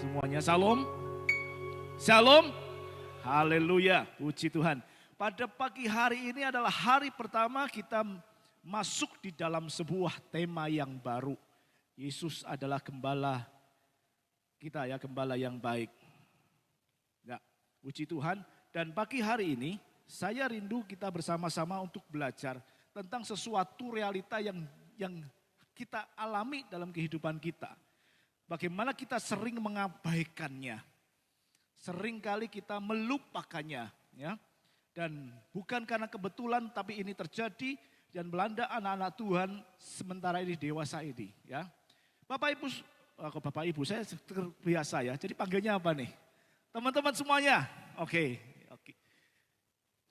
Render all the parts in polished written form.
semuanya. Shalom. Shalom. Haleluya. Puji Tuhan. Pada pagi hari ini adalah hari pertama kita masuk di dalam sebuah tema yang baru. Yesus adalah gembala kita ya, gembala yang baik. Ya, puji Tuhan. Dan pagi hari ini saya rindu kita bersama-sama untuk belajar tentang sesuatu realita yang kita alami dalam kehidupan kita. Bagaimana kita sering mengabaikannya. Sering kali kita melupakannya, ya. Dan bukan karena kebetulan tapi ini terjadi dan melanda anak-anak Tuhan sementara ini dewasa ini, ya. Bapak Ibu saya terbiasa ya. Jadi panggilnya apa nih? Teman-teman semuanya. Oke.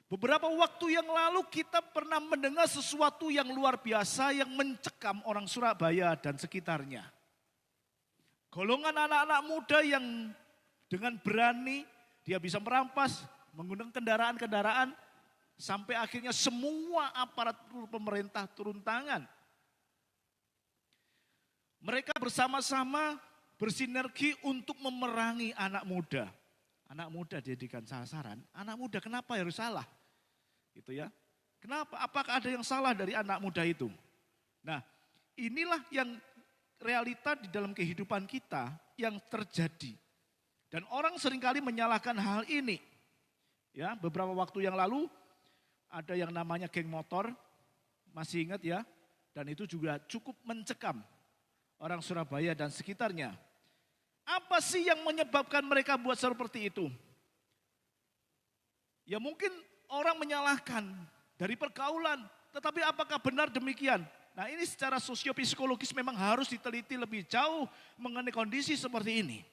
Beberapa waktu yang lalu kita pernah mendengar sesuatu yang luar biasa yang mencekam orang Surabaya dan sekitarnya. Golongan anak-anak muda yang dengan berani dia bisa merampas, menggunakan kendaraan-kendaraan sampai akhirnya semua aparatur pemerintah turun tangan. Mereka bersama-sama bersinergi untuk memerangi anak muda. Anak muda dijadikan sasaran. Anak muda kenapa harus salah? Gitu ya. Kenapa? Apakah ada yang salah dari anak muda itu? Nah, inilah yang realita di dalam kehidupan kita yang terjadi. Dan orang seringkali menyalahkan hal ini. Ya, beberapa waktu yang lalu ada yang namanya geng motor, masih ingat ya? Dan itu juga cukup mencekam orang Surabaya dan sekitarnya. Apa sih yang menyebabkan mereka buat seperti itu? Ya mungkin orang menyalahkan dari pergaulan, tetapi apakah benar demikian? Nah ini secara sosiopsikologis memang harus diteliti lebih jauh mengenai kondisi seperti ini.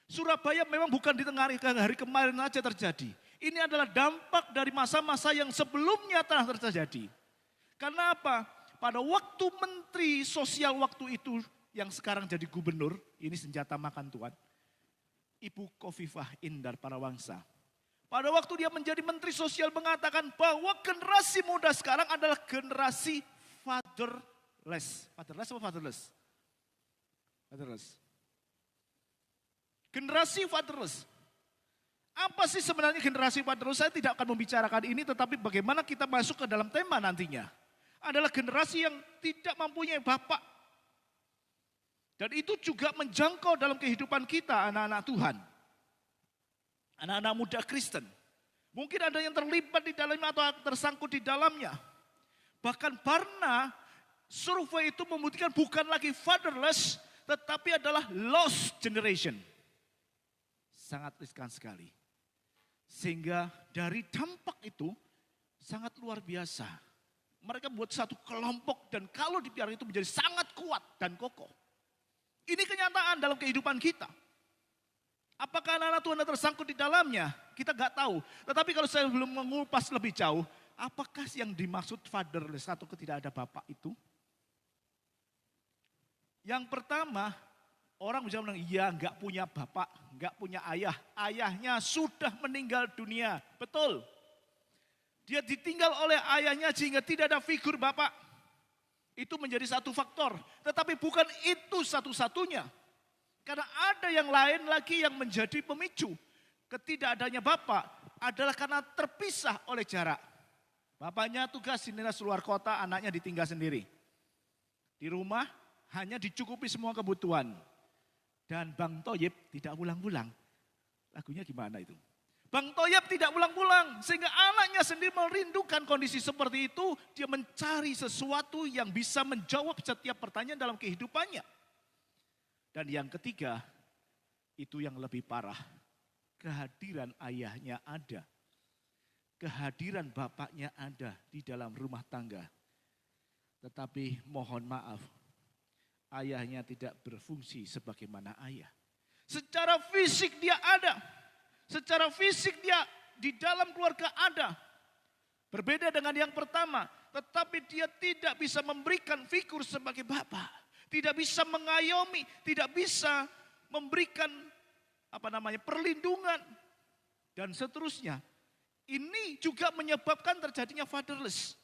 Surabaya memang bukan di tengah hari kemarin saja terjadi. Ini adalah dampak dari masa-masa yang sebelumnya telah terjadi. Karena apa? Pada waktu Menteri Sosial waktu itu yang sekarang jadi gubernur, ini senjata makan Tuhan, Ibu Khofifah Indar Parawangsa. Pada waktu dia menjadi Menteri Sosial mengatakan bahwa generasi muda sekarang adalah generasi fatherless. Fatherless atau fatherless? Fatherless. Generasi fatherless. Apa sih sebenarnya generasi fatherless? Saya tidak akan membicarakan ini, tetapi bagaimana kita masuk ke dalam tema nantinya. Adalah generasi yang tidak mempunyai bapak. Dan itu juga menjangkau dalam kehidupan kita anak-anak Tuhan. Anak-anak muda Kristen. Mungkin ada yang terlibat di dalamnya atau tersangkut di dalamnya. Bahkan Barna survei itu membuktikan bukan lagi fatherless, tetapi adalah lost generation. Sangat riskan sekali. Sehingga dari dampak itu sangat luar biasa. Mereka buat satu kelompok dan kalau dibiarkan itu menjadi sangat kuat dan kokoh. Ini kenyataan dalam kehidupan kita. Apakah anak-anak Tuhan tersangkut di dalamnya? Kita nggak tahu. Tetapi kalau saya belum mengupas lebih jauh, apakah yang dimaksud fatherless atau tidak ada bapak itu? Yang pertama, orang bisa bilang, iya nggak punya bapak, nggak punya ayah. Ayahnya sudah meninggal dunia, betul. Dia ditinggal oleh ayahnya sehingga tidak ada figur bapak. Itu menjadi satu faktor. Tetapi bukan itu satu-satunya. Karena ada yang lain lagi yang menjadi pemicu. Ketidakadanya bapak adalah karena terpisah oleh jarak. Bapaknya tugas dinas luar kota, anaknya ditinggal sendiri. Di rumah hanya dicukupi semua kebutuhan. Dan Bang Toyib tidak pulang-pulang. Lagunya gimana itu? Bang Toyib tidak pulang-pulang. Sehingga anaknya sendiri merindukan kondisi seperti itu. Dia mencari sesuatu yang bisa menjawab setiap pertanyaan dalam kehidupannya. Dan yang ketiga, itu yang lebih parah. Kehadiran ayahnya ada. Kehadiran bapaknya ada di dalam rumah tangga. Tetapi mohon maaf, ayahnya tidak berfungsi sebagaimana ayah. Secara fisik dia ada. Secara fisik dia di dalam keluarga ada. Berbeda dengan yang pertama. Tetapi dia tidak bisa memberikan figur sebagai bapak. Tidak bisa mengayomi, tidak bisa memberikan perlindungan dan seterusnya. Ini juga menyebabkan terjadinya fatherless.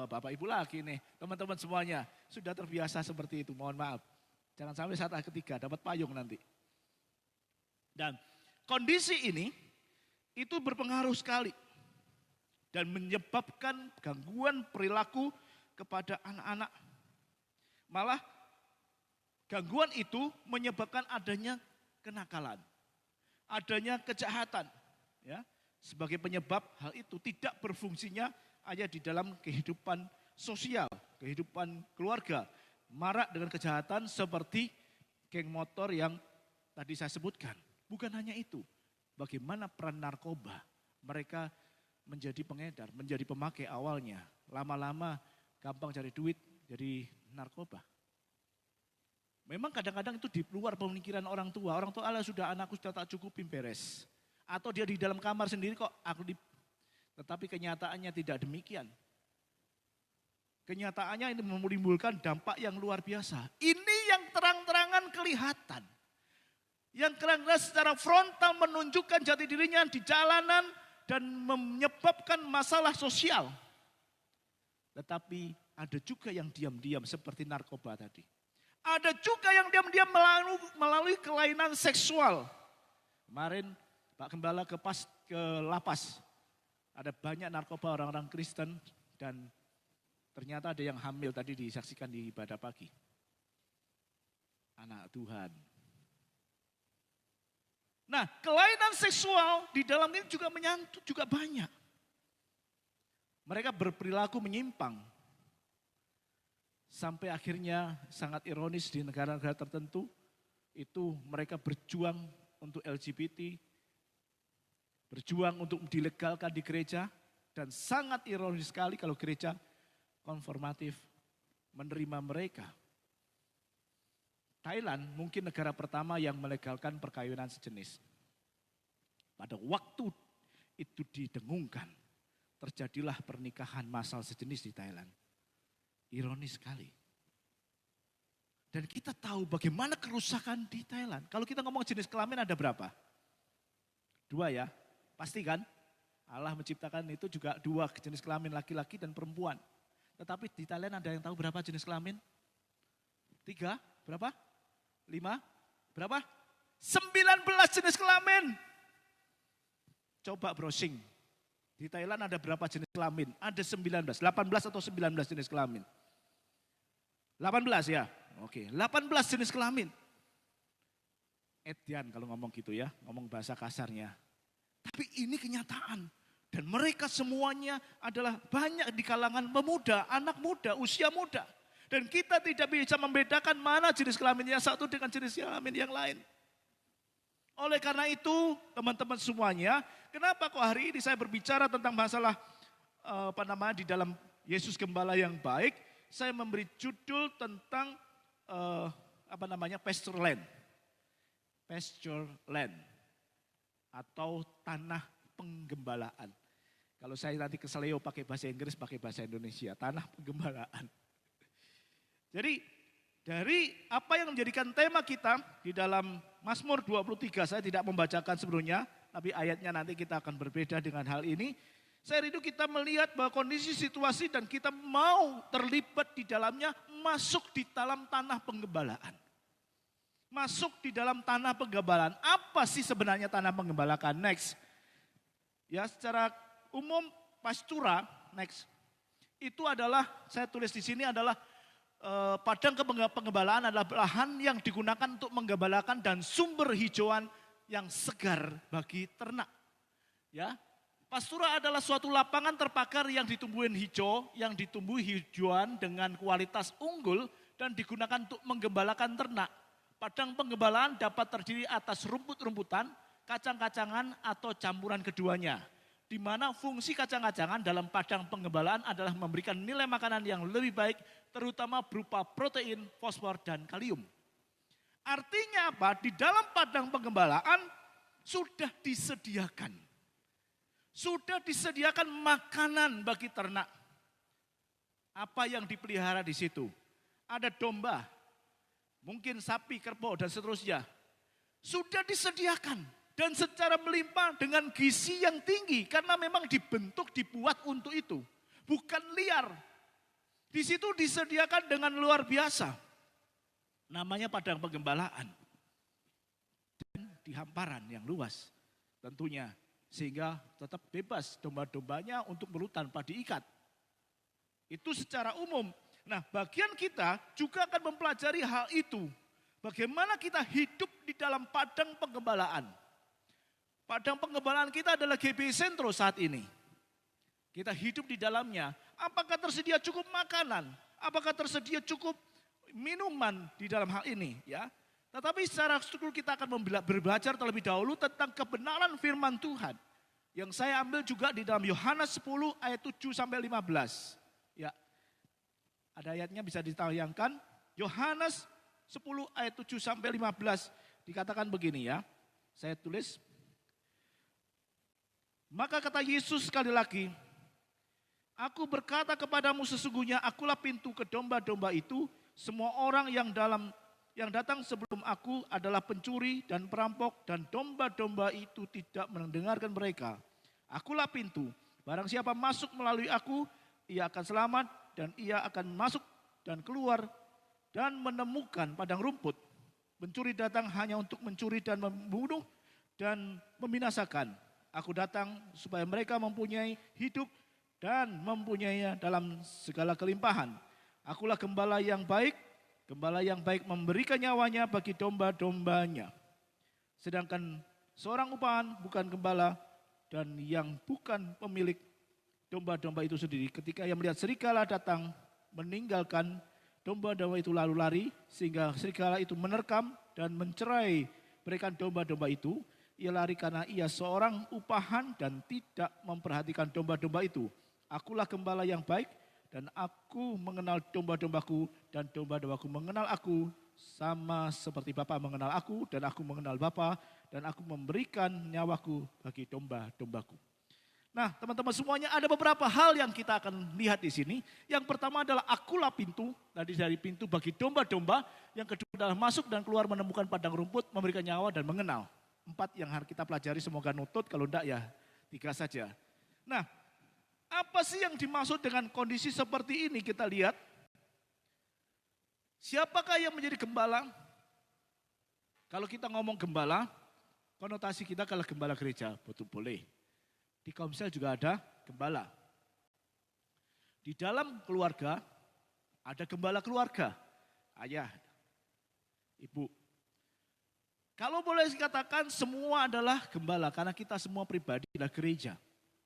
Bapak Ibu lagi nih, teman-teman semuanya sudah terbiasa seperti itu. Mohon maaf, jangan sampai saat ketiga dapat payung nanti. Dan kondisi ini itu berpengaruh sekali dan menyebabkan gangguan perilaku kepada anak-anak. Malah gangguan itu menyebabkan adanya kenakalan, adanya kejahatan. Ya, sebagai penyebab hal itu tidak berfungsinya hanya di dalam kehidupan sosial, kehidupan keluarga. Marak dengan kejahatan seperti geng motor yang tadi saya sebutkan. Bukan hanya itu, bagaimana peran narkoba. Mereka menjadi pengedar, menjadi pemakai awalnya. Lama-lama gampang cari duit, jadi narkoba. Memang kadang-kadang itu di luar pemikiran orang tua. Orang tua, Allah sudah, anakku sudah tak cukupin, beres. Atau dia di dalam kamar sendiri kok, tetapi kenyataannya tidak demikian. Kenyataannya ini menimbulkan dampak yang luar biasa. Ini yang terang-terangan kelihatan. Yang kerana secara frontal menunjukkan jati dirinya di jalanan dan menyebabkan masalah sosial. Tetapi ada juga yang diam-diam seperti narkoba tadi. Ada juga yang diam-diam melalui kelainan seksual. Kemarin Pak Gembala ke lapas. Ada banyak narkoba orang-orang Kristen dan ternyata ada yang hamil tadi disaksikan di ibadah pagi. Anak Tuhan. Nah, kelainan seksual di dalam ini juga menyangkut juga banyak. Mereka berperilaku menyimpang. Sampai akhirnya sangat ironis di negara-negara tertentu, itu mereka berjuang untuk LGBT, berjuang untuk dilegalkan di gereja, dan sangat ironis sekali kalau gereja konformatif menerima mereka. Thailand mungkin negara pertama yang melegalkan perkawinan sejenis. Pada waktu itu didengungkan, terjadilah pernikahan massal sejenis di Thailand. Ironis sekali. Dan kita tahu bagaimana kerusakan di Thailand. Kalau kita ngomong jenis kelamin ada berapa? 2 ya, pasti kan? Allah menciptakan itu juga 2 jenis kelamin, laki-laki dan perempuan. Tetapi di Thailand ada yang tahu berapa jenis kelamin? 3, berapa? 5, berapa? 19 jenis kelamin. Coba browsing. Di Thailand ada berapa jenis kelamin? Ada 19, 18 atau 19 jenis kelamin. 18 ya? Oke, 18 jenis kelamin. Edian kalau ngomong gitu ya, ngomong bahasa kasarnya. Tapi ini kenyataan. Dan mereka semuanya adalah banyak di kalangan pemuda, anak muda, usia muda. Dan kita tidak bisa membedakan mana jenis kelamin yang satu dengan jenis kelamin yang lain. Oleh karena itu, teman-teman semuanya, kenapa kok hari ini saya berbicara tentang masalah di dalam Yesus Gembala yang baik, saya memberi judul tentang pasture land. Pasture land atau tanah penggembalaan. Kalau saya nanti ke Seleo pakai bahasa Inggris, pakai bahasa Indonesia, tanah penggembalaan. Jadi dari apa yang menjadikan tema kita di dalam Mazmur 23, saya tidak membacakan sebelumnya, tapi ayatnya nanti kita akan berbeda dengan hal ini. Saya rindu kita melihat bahwa kondisi situasi dan kita mau terlibat di dalamnya, masuk di dalam tanah penggembalaan. Masuk di dalam tanah penggembalaan. Apa sih sebenarnya tanah penggembalaan? Next. Ya, secara umum pastura, next. Itu adalah, saya tulis di sini adalah padang penggembalaan adalah lahan yang digunakan untuk menggembalakan dan sumber hijauan yang segar bagi ternak. Ya, pastura adalah suatu lapangan terpakar yang ditumbuhin hijau, yang ditumbuhi hijauan dengan kualitas unggul dan digunakan untuk menggembalakan ternak. Padang penggembalaan dapat terdiri atas rumput-rumputan, kacang-kacangan atau campuran keduanya. Di mana fungsi kacang-kacangan dalam padang penggembalaan adalah memberikan nilai makanan yang lebih baik, terutama berupa protein, fosfor, dan kalium. Artinya apa? Di dalam padang penggembalaan sudah disediakan. Sudah disediakan makanan bagi ternak. Apa yang dipelihara di situ? Ada domba, mungkin sapi, kerbau, dan seterusnya. Sudah disediakan. Dan secara melimpah dengan gizi yang tinggi. Karena memang dibentuk, dibuat untuk itu. Bukan liar. Di situ disediakan dengan luar biasa. Namanya padang penggembalaan. Dan di di hamparan yang luas tentunya. Sehingga tetap bebas domba-dombanya untuk berut tanpa diikat. Itu secara umum. Nah, bagian kita juga akan mempelajari hal itu. Bagaimana kita hidup di dalam padang penggembalaan. Padang penggembalaan kita adalah GB Sentro saat ini. Kita hidup di dalamnya. Apakah tersedia cukup makanan? Apakah tersedia cukup minuman di dalam hal ini? Ya. Tetapi secara struktur kita akan belajar terlebih dahulu tentang kebenaran firman Tuhan. Yang saya ambil juga di dalam Yohanes 10 ayat 7 sampai 15. Ya. Ada ayatnya bisa ditayangkan. Yohanes 10 ayat 7 sampai 15 dikatakan begini ya. Saya tulis. Maka kata Yesus sekali lagi, aku berkata kepadamu sesungguhnya akulah pintu ke domba-domba itu. Semua orang yang datang sebelum aku adalah pencuri dan perampok dan domba-domba itu tidak mendengarkan mereka. Akulah pintu. Barang siapa masuk melalui aku, ia akan selamat dan ia akan masuk dan keluar dan menemukan padang rumput. Pencuri datang hanya untuk mencuri dan membunuh dan membinasakan. Aku datang supaya mereka mempunyai hidup dan mempunyainya dalam segala kelimpahan. Akulah gembala yang baik. Gembala yang baik memberikan nyawanya bagi domba-dombanya. Sedangkan seorang upahan bukan gembala dan yang bukan pemilik domba-domba itu sendiri. Ketika ia melihat serigala datang meninggalkan domba-domba itu lalu lari. Sehingga serigala itu menerkam dan mencerai berikan domba-domba itu. Ia lari karena ia seorang upahan dan tidak memperhatikan domba-domba itu. Akulah gembala yang baik. Dan aku mengenal domba-dombaku dan domba-dombaku mengenal aku sama seperti Bapa mengenal aku dan aku mengenal Bapa dan aku memberikan nyawaku bagi domba-dombaku. Nah, teman-teman semuanya ada beberapa hal yang kita akan lihat di sini. Yang pertama adalah akulah pintu, tadi dari pintu bagi domba-domba. Yang kedua adalah masuk dan keluar menemukan padang rumput, memberikan nyawa dan mengenal. 4 yang harus kita pelajari, semoga nutut, kalau enggak ya 3 saja. Nah, apa sih yang dimaksud dengan kondisi seperti ini kita lihat? Siapakah yang menjadi gembala? Kalau kita ngomong gembala, konotasi kita kalau gembala gereja, betul boleh. Di Komsel juga ada gembala. Di dalam keluarga, ada gembala keluarga. Ayah, ibu. Kalau boleh dikatakan semua adalah gembala, karena kita semua pribadi adalah gereja.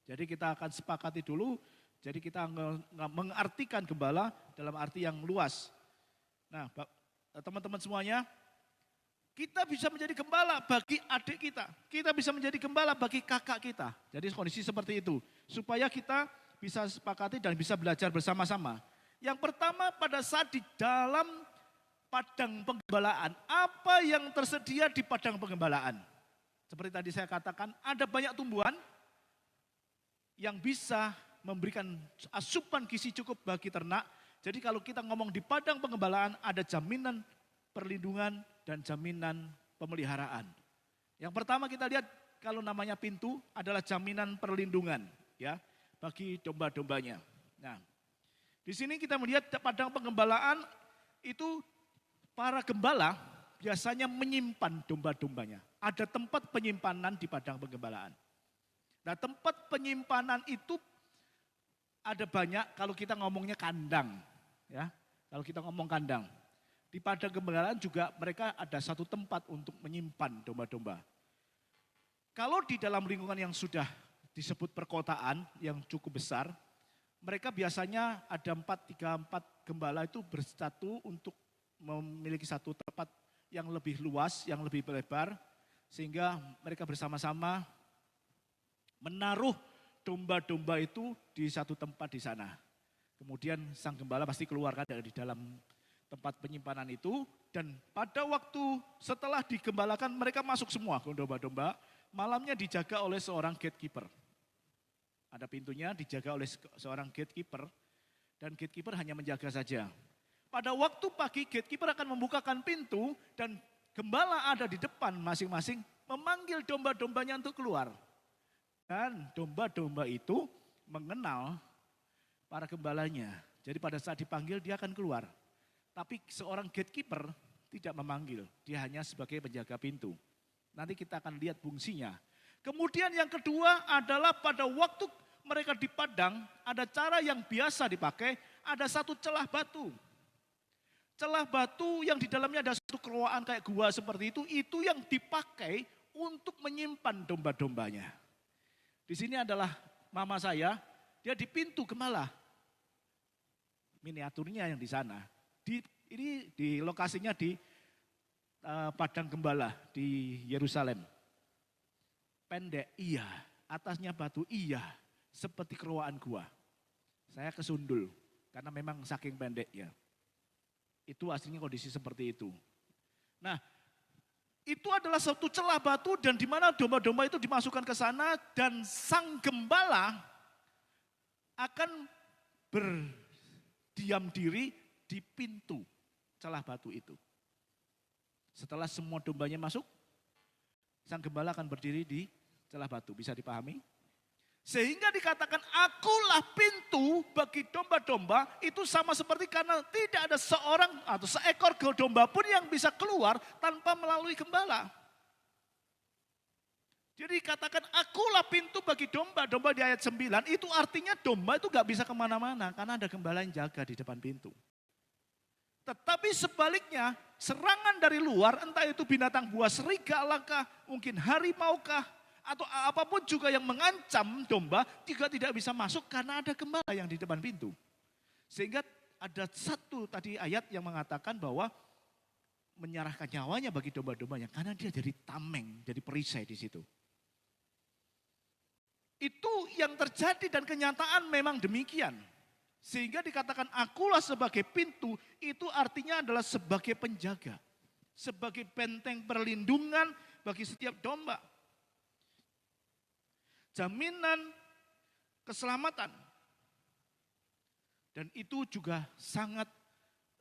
Jadi kita akan sepakati dulu, jadi kita mengartikan gembala dalam arti yang luas. Nah, teman-teman semuanya, kita bisa menjadi gembala bagi adik kita bisa menjadi gembala bagi kakak kita. Jadi kondisi seperti itu, supaya kita bisa sepakati dan bisa belajar bersama-sama. Yang pertama pada saat di dalam padang penggembalaan, apa yang tersedia di padang penggembalaan? Seperti tadi saya katakan, ada banyak tumbuhan, yang bisa memberikan asupan gizi cukup bagi ternak. Jadi kalau kita ngomong di padang penggembalaan ada jaminan perlindungan dan jaminan pemeliharaan. Yang pertama kita lihat kalau namanya pintu adalah jaminan perlindungan ya bagi domba-dombanya. Nah, di sini kita melihat padang penggembalaan itu para gembala biasanya menyimpan domba-dombanya. Ada tempat penyimpanan di padang penggembalaan. Nah, tempat penyimpanan itu ada banyak kalau kita ngomongnya kandang. Ya, kalau kita ngomong kandang. Di padang penggembalaan juga mereka ada satu tempat untuk menyimpan domba-domba. Kalau di dalam lingkungan yang sudah disebut perkotaan yang cukup besar, mereka biasanya ada 3-4 gembala itu bersatu untuk memiliki satu tempat yang lebih luas, yang lebih lebar. Sehingga mereka bersama-sama menaruh domba-domba itu di satu tempat di sana. Kemudian sang gembala pasti keluarkan dari dalam tempat penyimpanan itu. Dan pada waktu setelah digembalakan mereka masuk semua ke domba-domba. Malamnya dijaga oleh seorang gatekeeper. Ada pintunya dijaga oleh seorang gatekeeper. Dan gatekeeper hanya menjaga saja. Pada waktu pagi gatekeeper akan membukakan pintu. Dan gembala ada di depan masing-masing memanggil domba-dombanya untuk keluar. Dan domba-domba itu mengenal para gembalanya. Jadi pada saat dipanggil dia akan keluar. Tapi seorang gatekeeper tidak memanggil, dia hanya sebagai penjaga pintu. Nanti kita akan lihat fungsinya. Kemudian yang kedua adalah pada waktu mereka di padang, ada cara yang biasa dipakai, ada satu celah batu. Celah batu yang di dalamnya ada satu keruaan kayak gua seperti itu yang dipakai untuk menyimpan domba-dombanya. Di sini adalah mama saya, dia di pintu gembala. Miniaturnya yang di sana. Ini di lokasinya di Padang Gembala di Yerusalem. Pendek, iya. Atasnya batu, iya. Seperti keruaan gua. Saya kesundul, karena memang saking pendeknya. Itu aslinya kondisi seperti itu. Nah, itu adalah satu celah batu dan di mana domba-domba itu dimasukkan ke sana dan sang gembala akan berdiam diri di pintu celah batu itu. Setelah semua dombanya masuk, sang gembala akan berdiri di celah batu. Bisa dipahami? Sehingga dikatakan akulah pintu bagi domba-domba, itu sama seperti karena tidak ada seorang atau seekor domba pun yang bisa keluar tanpa melalui gembala. Jadi dikatakan akulah pintu bagi domba-domba di ayat 9, itu artinya domba itu gak bisa kemana-mana karena ada gembala yang jaga di depan pintu. Tetapi sebaliknya serangan dari luar, entah itu binatang buas serigalakah, mungkin harimaukah, atau apapun juga yang mengancam domba juga tidak bisa masuk karena ada gembala yang di depan pintu. Sehingga ada satu tadi ayat yang mengatakan bahwa menyerahkan nyawanya bagi domba-dombanya karena dia jadi tameng, jadi perisai di situ. Itu yang terjadi dan kenyataan memang demikian. Sehingga dikatakan akulah sebagai pintu, itu artinya adalah sebagai penjaga. Sebagai benteng perlindungan bagi setiap domba. Jaminan keselamatan. Dan itu juga sangat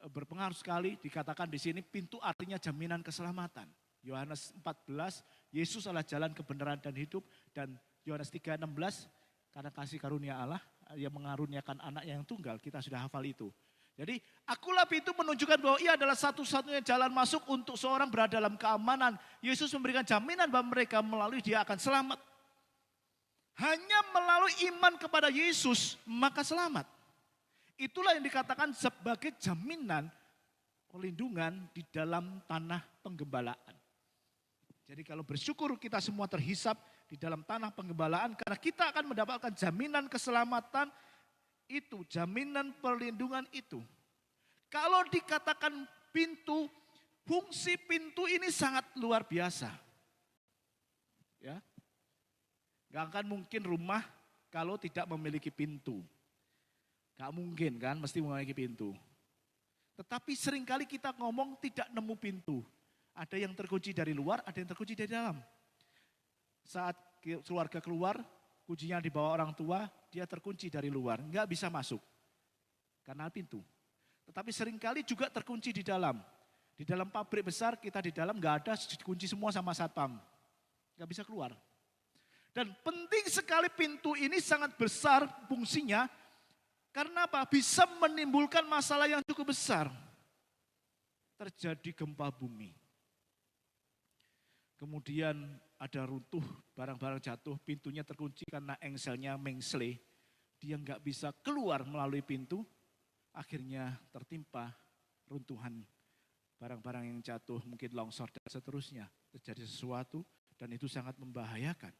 berpengaruh sekali, dikatakan di sini pintu artinya jaminan keselamatan. Yohanes 14, Yesus adalah jalan kebenaran dan hidup, dan Yohanes 3:16, karena kasih karunia Allah yang mengaruniakan anak yang tunggal, kita sudah hafal itu. Jadi akulah pintu menunjukkan bahwa ia adalah satu-satunya jalan masuk untuk seorang berada dalam keamanan. Yesus memberikan jaminan bahwa mereka melalui dia akan selamat. Hanya melalui iman kepada Yesus maka selamat. Itulah yang dikatakan sebagai jaminan perlindungan di dalam tanah penggembalaan. Jadi kalau bersyukur kita semua terhisap di dalam tanah penggembalaan karena kita akan mendapatkan jaminan keselamatan itu, jaminan perlindungan itu. Kalau dikatakan pintu, fungsi pintu ini sangat luar biasa. Ya. Gak akan mungkin rumah kalau tidak memiliki pintu. Gak mungkin kan, mesti memiliki pintu. Tetapi seringkali kita ngomong tidak nemu pintu. Ada yang terkunci dari luar, ada yang terkunci dari dalam. Saat keluarga keluar, kuncinya dibawa orang tua, dia terkunci dari luar, nggak bisa masuk. Karena pintu. Tetapi seringkali juga terkunci di dalam. Di dalam pabrik besar, kita di dalam nggak ada, kunci semua sama satpam. Nggak bisa keluar. Dan penting sekali pintu ini sangat besar fungsinya. Karena apa? Bisa menimbulkan masalah yang cukup besar. Terjadi gempa bumi. Kemudian ada runtuh, barang-barang jatuh, pintunya terkunci karena engselnya mengsle. Dia nggak bisa keluar melalui pintu, akhirnya tertimpa runtuhan barang-barang yang jatuh, mungkin longsor dan seterusnya. Terjadi sesuatu dan itu sangat membahayakan.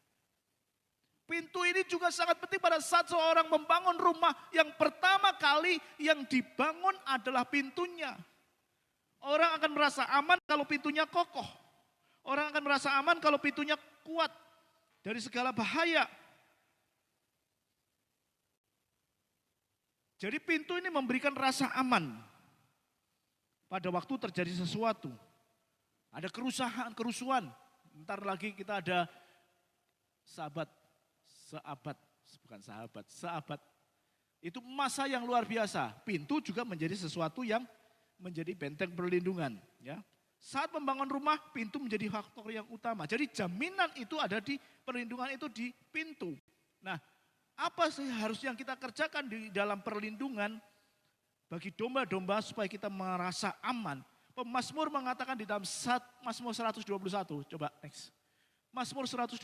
Pintu ini juga sangat penting pada saat seorang membangun rumah yang pertama kali yang dibangun adalah pintunya. Orang akan merasa aman kalau pintunya kokoh. Orang akan merasa aman kalau pintunya kuat dari segala bahaya. Jadi pintu ini memberikan rasa aman pada waktu terjadi sesuatu. Ada kerusuhan. Ntar lagi kita ada seabad. Itu masa yang luar biasa. Pintu juga menjadi sesuatu yang menjadi benteng perlindungan. Ya. Saat membangun rumah, pintu menjadi faktor yang utama. Jadi jaminan itu ada di perlindungan itu di pintu. Nah, apa sih harus yang kita kerjakan di dalam perlindungan bagi domba-domba supaya kita merasa aman? Pemazmur mengatakan di dalam Mazmur 121, coba next. Mazmur 121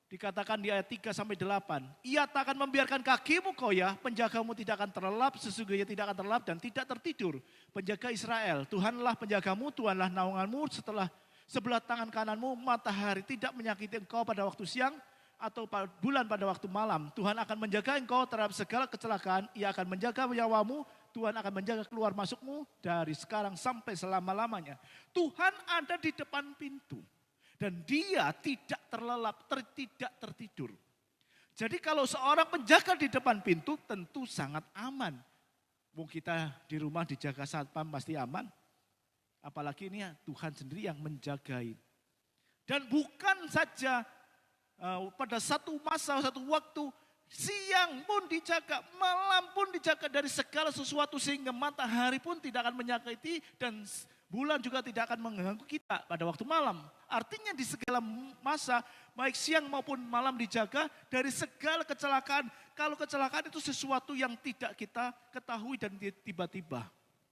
dikatakan di ayat 3 sampai 8. Ia tak akan membiarkan kakimu goyah, penjagamu tidak akan terlelap, sesungguhnya tidak akan terlelap dan tidak tertidur. Penjaga Israel, Tuhanlah penjagamu, Tuhanlah naunganmu, sebelah tangan kananmu, matahari tidak menyakiti engkau pada waktu siang, atau bulan pada waktu malam. Tuhan akan menjaga engkau terhadap segala kecelakaan, ia akan menjaga nyawamu, Tuhan akan menjaga keluar masukmu dari sekarang sampai selama-lamanya. Tuhan ada di depan pintu. Dan dia tidak terlelap, tidak tertidur. Jadi kalau seorang penjaga di depan pintu tentu sangat aman. Mau kita di rumah dijaga satpam pasti aman. Apalagi ini ya Tuhan sendiri yang menjagai. Dan bukan saja pada satu masa, satu waktu, siang pun dijaga, malam pun dijaga dari segala sesuatu sehingga matahari pun tidak akan menyakiti dan bulan juga tidak akan mengganggu kita pada waktu malam. Artinya di segala masa, baik siang maupun malam dijaga dari segala kecelakaan. Kalau kecelakaan itu sesuatu yang tidak kita ketahui dan tiba-tiba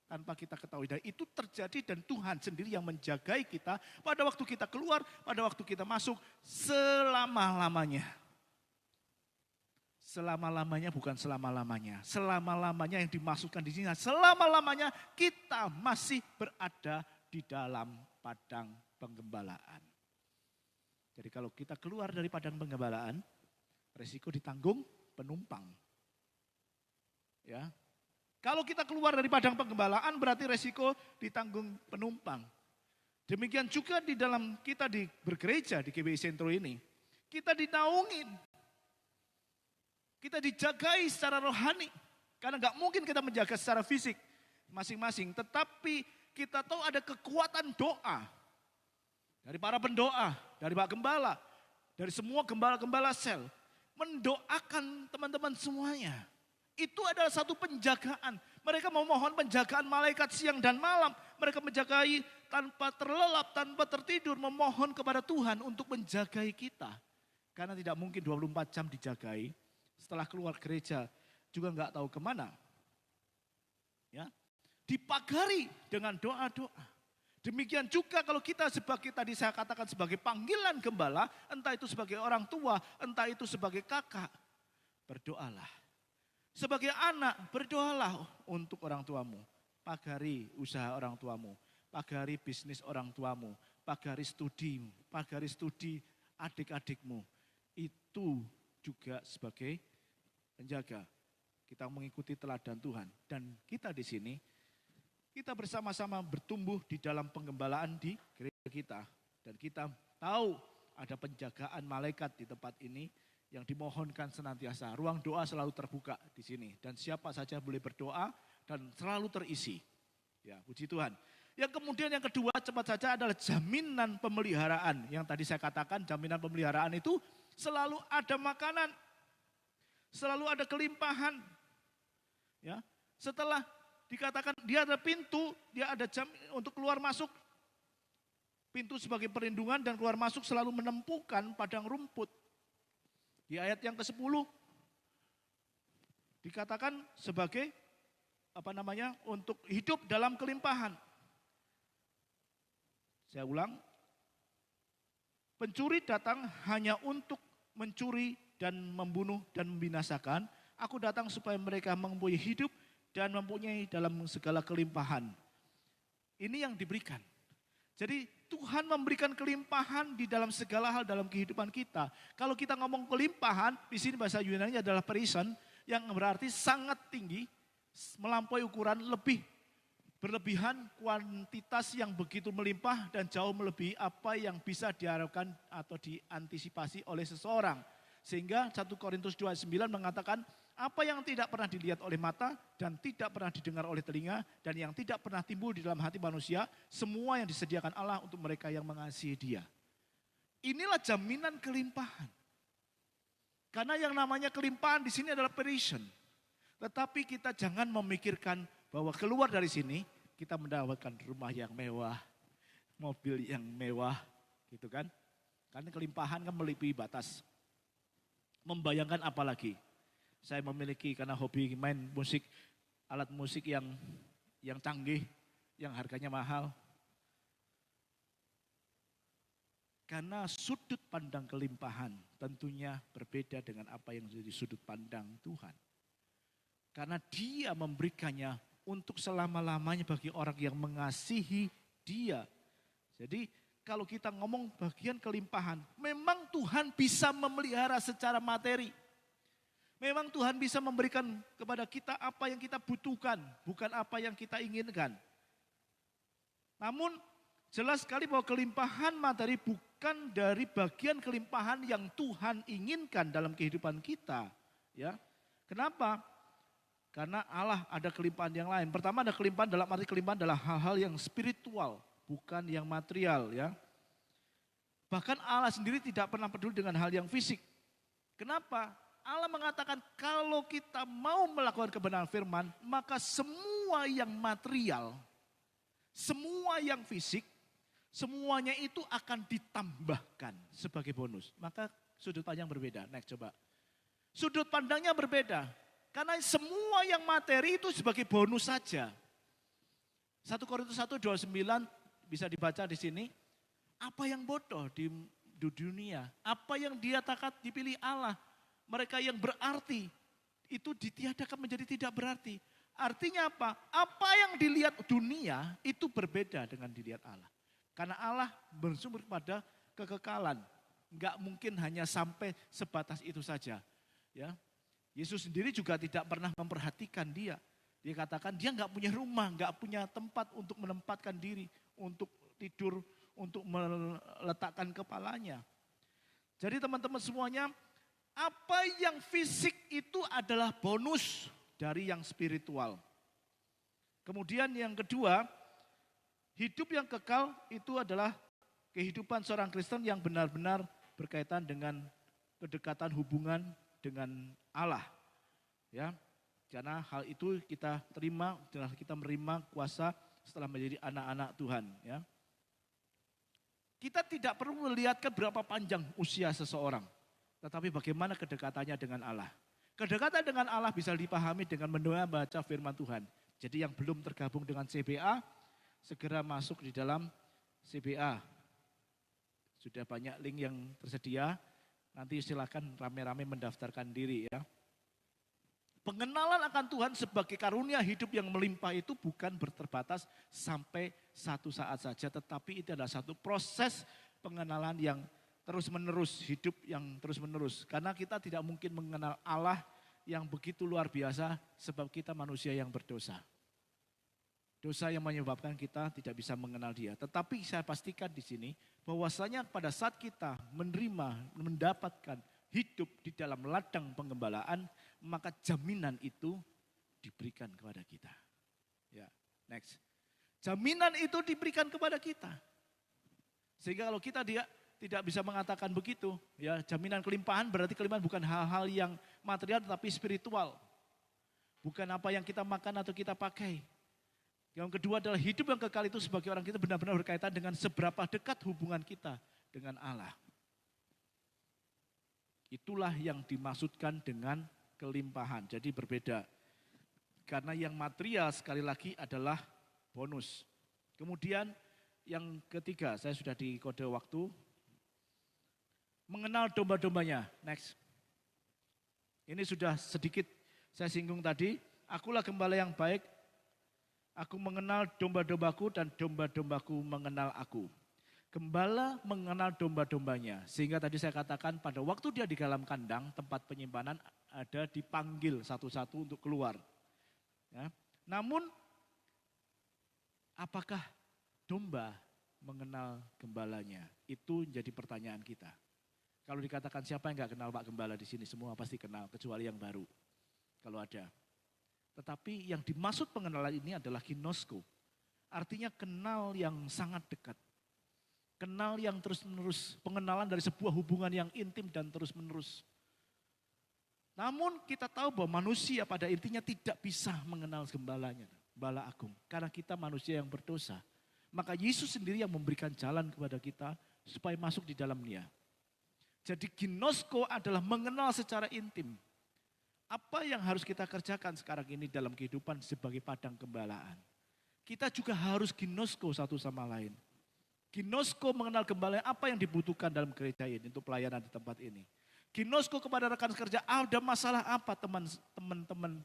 tanpa kita ketahui. Dan itu terjadi dan Tuhan sendiri yang menjagai kita pada waktu kita keluar, pada waktu kita masuk selama-lamanya. Selama-lamanya bukan selama-lamanya. Selama-lamanya yang dimaksudkan di sini, selama-lamanya kita masih berada di dalam padang penggembalaan. Jadi kalau kita keluar dari padang penggembalaan, resiko ditanggung penumpang. Ya. Kalau kita keluar dari padang penggembalaan berarti resiko ditanggung penumpang. Demikian juga di dalam kita bergereja di GBI Sentro ini. Kita dinaungin. Kita dijagai secara rohani. Karena gak mungkin kita menjaga secara fisik masing-masing. Tetapi kita tahu ada kekuatan doa. Dari para pendoa, dari Pak Gembala, dari semua gembala-gembala sel. Mendoakan teman-teman semuanya. Itu adalah satu penjagaan. Mereka memohon penjagaan malaikat siang dan malam. Mereka menjagai tanpa terlelap, tanpa tertidur. Memohon kepada Tuhan untuk menjagai kita. Karena tidak mungkin 24 jam dijagai. Setelah keluar gereja juga nggak tahu kemana. Ya, dipagari dengan doa-doa. Demikian juga kalau kita sebagai tadi saya katakan sebagai panggilan gembala, entah itu sebagai orang tua, entah itu sebagai kakak, berdoalah. Sebagai anak, berdoalah untuk orang tuamu. Pagari usaha orang tuamu, pagari bisnis orang tuamu, pagari studi adik-adikmu. Itu juga sebagai penjaga. Kita mengikuti teladan Tuhan dan kita di sini kita bersama-sama bertumbuh di dalam penggembalaan di gereja kita dan kita tahu ada penjagaan malaikat di tempat ini yang dimohonkan senantiasa. Ruang doa selalu terbuka di sini dan siapa saja boleh berdoa dan selalu terisi. Ya, puji Tuhan. Yang kemudian yang kedua cepat saja adalah jaminan pemeliharaan. Yang tadi saya katakan jaminan pemeliharaan itu selalu ada makanan, selalu ada kelimpahan. Ya, setelah dikatakan dia ada pintu, dia ada jam untuk keluar masuk. Pintu sebagai perlindungan dan keluar masuk selalu menempuhkan padang rumput. Di ayat yang ke-10 dikatakan sebagai untuk hidup dalam kelimpahan. Saya ulang. Pencuri datang hanya untuk mencuri dan membunuh dan membinasakan. Aku datang supaya mereka mempunyai hidup dan mempunyai dalam segala kelimpahan. Ini yang diberikan. Jadi Tuhan memberikan kelimpahan di dalam segala hal dalam kehidupan kita. Kalau kita ngomong kelimpahan, di sini bahasa Yunani adalah perison, yang berarti sangat tinggi, melampaui ukuran, berlebihan, kuantitas yang begitu melimpah dan jauh melebihi apa yang bisa diharapkan atau diantisipasi oleh seseorang. Sehingga 1 Korintus 2:9 mengatakan, apa yang tidak pernah dilihat oleh mata dan tidak pernah didengar oleh telinga dan yang tidak pernah timbul di dalam hati manusia, semua yang disediakan Allah untuk mereka yang mengasihi Dia. Inilah jaminan kelimpahan. Karena yang namanya kelimpahan di sini adalah provision. Tetapi kita jangan memikirkan bahwa keluar dari sini kita mendapatkan rumah yang mewah, mobil yang mewah, gitu kan? Karena kelimpahan kan melebihi batas. Membayangkan apa lagi? Saya memiliki karena hobi main musik, alat musik yang canggih, yang harganya mahal. Karena sudut pandang kelimpahan tentunya berbeda dengan apa yang menjadi sudut pandang Tuhan. Karena Dia memberikannya untuk selama-lamanya bagi orang yang mengasihi Dia. Jadi kalau kita ngomong bagian kelimpahan, memang Tuhan bisa memelihara secara materi. Memang Tuhan bisa memberikan kepada kita apa yang kita butuhkan, bukan apa yang kita inginkan. Namun jelas sekali bahwa kelimpahan materi bukan dari bagian kelimpahan yang Tuhan inginkan dalam kehidupan kita. Ya, kenapa? Karena Allah ada kelimpahan yang lain. Pertama ada kelimpahan, dalam arti kelimpahan adalah hal-hal yang spiritual, bukan yang material. Ya, bahkan Allah sendiri tidak pernah peduli dengan hal yang fisik. Kenapa? Allah mengatakan kalau kita mau melakukan kebenaran firman, maka semua yang material, semua yang fisik, semuanya itu akan ditambahkan sebagai bonus. Maka sudut pandang berbeda. Next coba. Sudut pandangnya berbeda. Karena semua yang materi itu sebagai bonus saja. 1 Korintus 1:29 bisa dibaca di sini. Apa yang bodoh di dunia? Apa yang dipilih Allah? Mereka yang berarti itu ditiadakan menjadi tidak berarti. Artinya apa? Apa yang dilihat dunia itu berbeda dengan dilihat Allah. Karena Allah bersumber pada kekekalan. Enggak mungkin hanya sampai sebatas itu saja. Ya, Yesus sendiri juga tidak pernah memperhatikan dia. Dia katakan dia enggak punya rumah, enggak punya tempat untuk menempatkan diri, untuk tidur, untuk meletakkan kepalanya. Jadi teman-teman semuanya, apa yang fisik itu adalah bonus dari yang spiritual. Kemudian yang kedua, hidup yang kekal itu adalah kehidupan seorang Kristen yang benar-benar berkaitan dengan kedekatan hubungan dengan Allah. Ya, karena hal itu kita terima, setelah kita menerima kuasa setelah menjadi anak-anak Tuhan. Ya, kita tidak perlu melihatkan berapa panjang usia seseorang, tetapi bagaimana kedekatannya dengan Allah. Kedekatan dengan Allah bisa dipahami dengan membaca firman Tuhan. Jadi yang belum tergabung dengan CBA, segera masuk di dalam CBA. Sudah banyak link yang tersedia, nanti silakan rame-rame mendaftarkan diri ya. Pengenalan akan Tuhan sebagai karunia hidup yang melimpah itu bukan terbatas sampai satu saat saja, tetapi itu adalah satu proses pengenalan yang terus-menerus, hidup yang terus-menerus. Karena kita tidak mungkin mengenal Allah yang begitu luar biasa sebab kita manusia yang berdosa. Dosa yang menyebabkan kita tidak bisa mengenal Dia. Tetapi saya pastikan di sini bahwasanya pada saat kita menerima, mendapatkan hidup di dalam ladang penggembalaan, maka jaminan itu diberikan kepada kita. Ya, next. Jaminan itu diberikan kepada kita. Sehingga kalau kita tidak bisa mengatakan begitu, ya jaminan kelimpahan berarti kelimpahan bukan hal-hal yang material tetapi spiritual. Bukan apa yang kita makan atau kita pakai. Yang kedua adalah hidup yang kekal itu sebagai orang kita benar-benar berkaitan dengan seberapa dekat hubungan kita dengan Allah. Itulah yang dimaksudkan dengan kelimpahan. Jadi berbeda. Karena yang material sekali lagi adalah bonus. Kemudian yang ketiga, saya sudah di kode waktu. Mengenal domba-dombanya. Next. Ini sudah sedikit saya singgung tadi. Akulah gembala yang baik. Aku mengenal domba-dombaku dan domba-dombaku mengenal aku. Gembala mengenal domba-dombanya. Sehingga tadi saya katakan pada waktu dia di dalam kandang, tempat penyimpanan ada dipanggil satu-satu untuk keluar. Ya. Namun apakah domba mengenal gembalanya? Itu jadi pertanyaan kita. Kalau dikatakan siapa yang gak kenal Pak Gembala di sini, semua pasti kenal, kecuali yang baru. Kalau ada. Tetapi yang dimaksud pengenalan ini adalah ginosko. Artinya kenal yang sangat dekat. Kenal yang terus-menerus. Pengenalan dari sebuah hubungan yang intim dan terus-menerus. Namun kita tahu bahwa manusia pada intinya tidak bisa mengenal gembalanya. Gembala agung. Karena kita manusia yang berdosa. Maka Yesus sendiri yang memberikan jalan kepada kita supaya masuk di dalamnya. Jadi ginosko adalah mengenal secara intim. Apa yang harus kita kerjakan sekarang ini dalam kehidupan sebagai padang gembalaan? Kita juga harus ginosko satu sama lain. Ginosko mengenal gembala apa yang dibutuhkan dalam gereja ini untuk pelayanan di tempat ini. Ginosko kepada rekan kerja, ada masalah apa teman-teman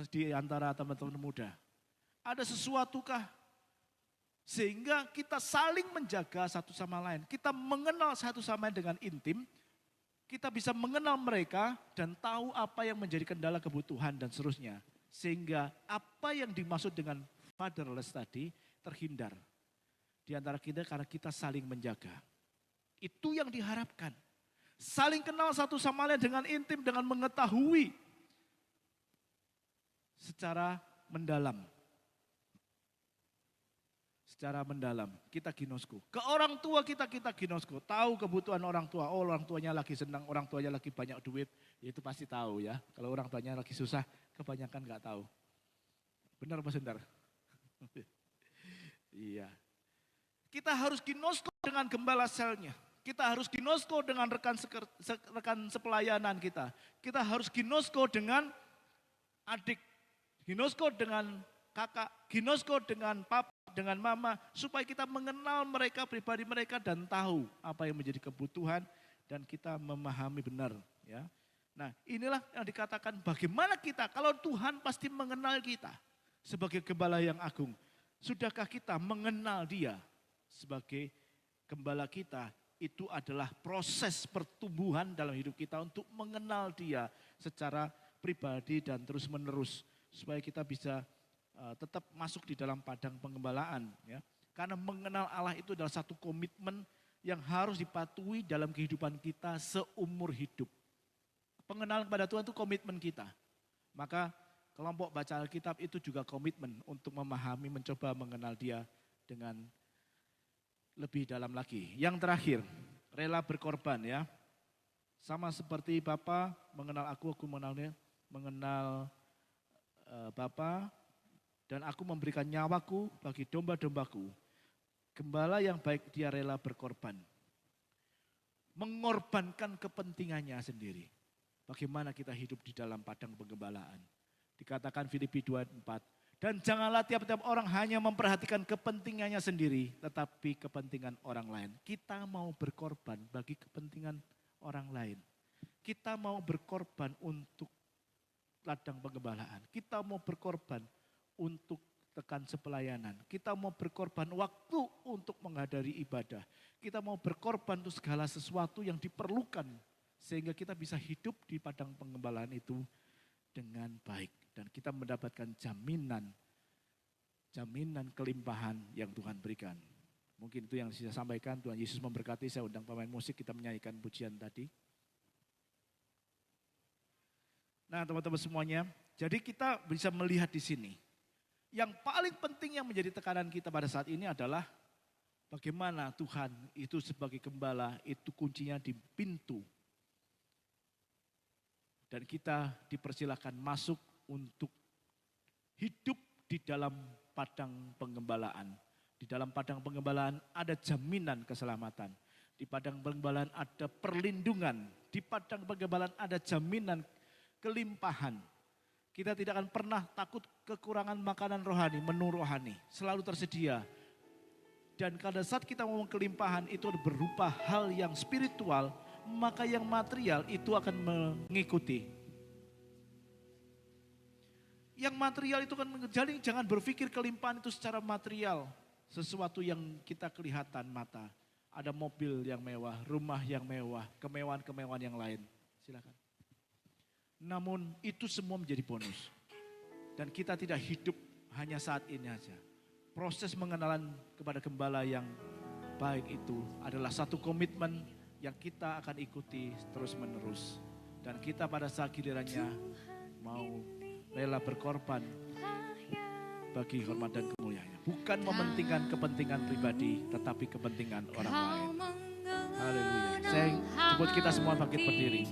di antara teman-teman muda? Ada sesuatukah? Sehingga kita saling menjaga satu sama lain. Kita mengenal satu sama lain dengan intim. Kita bisa mengenal mereka dan tahu apa yang menjadi kendala kebutuhan dan seterusnya. Sehingga apa yang dimaksud dengan fatherless tadi terhindar. Di antara kita karena kita saling menjaga. Itu yang diharapkan. Saling kenal satu sama lain dengan intim, dengan mengetahui secara mendalam. Secara mendalam, kita ginosko. Ke orang tua kita ginosko. Tahu kebutuhan orang tua. Oh, orang tuanya lagi senang, orang tuanya lagi banyak duit. Ya itu pasti tahu ya. Kalau orang tuanya lagi susah, kebanyakan nggak tahu. Benar Mas Sundar? Iya. Kita harus ginosko dengan gembala selnya. Kita harus ginosko dengan rekan sepelayanan kita. Kita harus ginosko dengan adik. Ginosko dengan kakak. Ginosko dengan papa, dengan mama. Supaya kita mengenal mereka, pribadi mereka dan tahu apa yang menjadi kebutuhan. Dan kita memahami benar. Ya. Nah inilah yang dikatakan bagaimana kita, kalau Tuhan pasti mengenal kita sebagai gembala yang agung. Sudahkah kita mengenal dia sebagai gembala kita? Itu adalah proses pertumbuhan dalam hidup kita untuk mengenal dia secara pribadi dan terus menerus. Supaya kita bisa tetap masuk di dalam padang pengembalaan. Ya. Karena mengenal Allah itu adalah satu komitmen yang harus dipatuhi dalam kehidupan kita seumur hidup. Pengenalan kepada Tuhan itu komitmen kita. Maka kelompok baca Alkitab itu juga komitmen untuk memahami, mencoba mengenal dia dengan lebih dalam lagi. Yang terakhir, rela berkorban ya. Sama seperti Bapa mengenal aku mengenalnya, mengenal Bapa dan aku memberikan nyawaku bagi domba-dombaku. Gembala yang baik dia rela berkorban. Mengorbankan kepentingannya sendiri. Bagaimana kita hidup di dalam padang penggembalaan. Dikatakan Filipi 2:4. Dan janganlah tiap-tiap orang hanya memperhatikan kepentingannya sendiri, tetapi kepentingan orang lain. Kita mau berkorban bagi kepentingan orang lain. Kita mau berkorban untuk ladang penggembalaan. Kita mau berkorban untuk rekan sepelayanan. Kita mau berkorban waktu untuk menghadiri ibadah. Kita mau berkorban untuk segala sesuatu yang diperlukan. Sehingga kita bisa hidup di padang penggembalaan itu dengan baik. Dan kita mendapatkan jaminan kelimpahan yang Tuhan berikan. Mungkin itu yang saya sampaikan. Tuhan Yesus memberkati. Saya undang pemain musik, kita menyanyikan pujian tadi. Nah teman-teman semuanya, jadi kita bisa melihat di sini. Yang paling penting yang menjadi tekanan kita pada saat ini adalah bagaimana Tuhan itu sebagai gembala, itu kuncinya di pintu. Dan kita dipersilakan masuk untuk hidup di dalam padang penggembalaan. Di dalam padang penggembalaan ada jaminan keselamatan. Di padang penggembalaan ada perlindungan. Di padang penggembalaan ada jaminan kelimpahan. Kita tidak akan pernah takut kekurangan makanan rohani, menu rohani. Selalu tersedia. Dan pada saat kita ngomong kelimpahan itu berupa hal yang spiritual, maka yang material itu akan mengikuti. Yang material itu kan jadi jangan berpikir kelimpahan itu secara material. Sesuatu yang kita kelihatan mata. Ada mobil yang mewah, rumah yang mewah, kemewahan-kemewahan yang lain. Silakan. Namun itu semua menjadi bonus. Dan kita tidak hidup hanya saat ini saja. Proses mengenalan kepada gembala yang baik itu adalah satu komitmen yang kita akan ikuti terus menerus. Dan kita pada saat gilirannya mau rela berkorban bagi hormat dan kemuliaannya. Bukan mementingkan kepentingan pribadi, tetapi kepentingan orang lain. Haleluya. Saya jemput kita semua bangkit berdiri.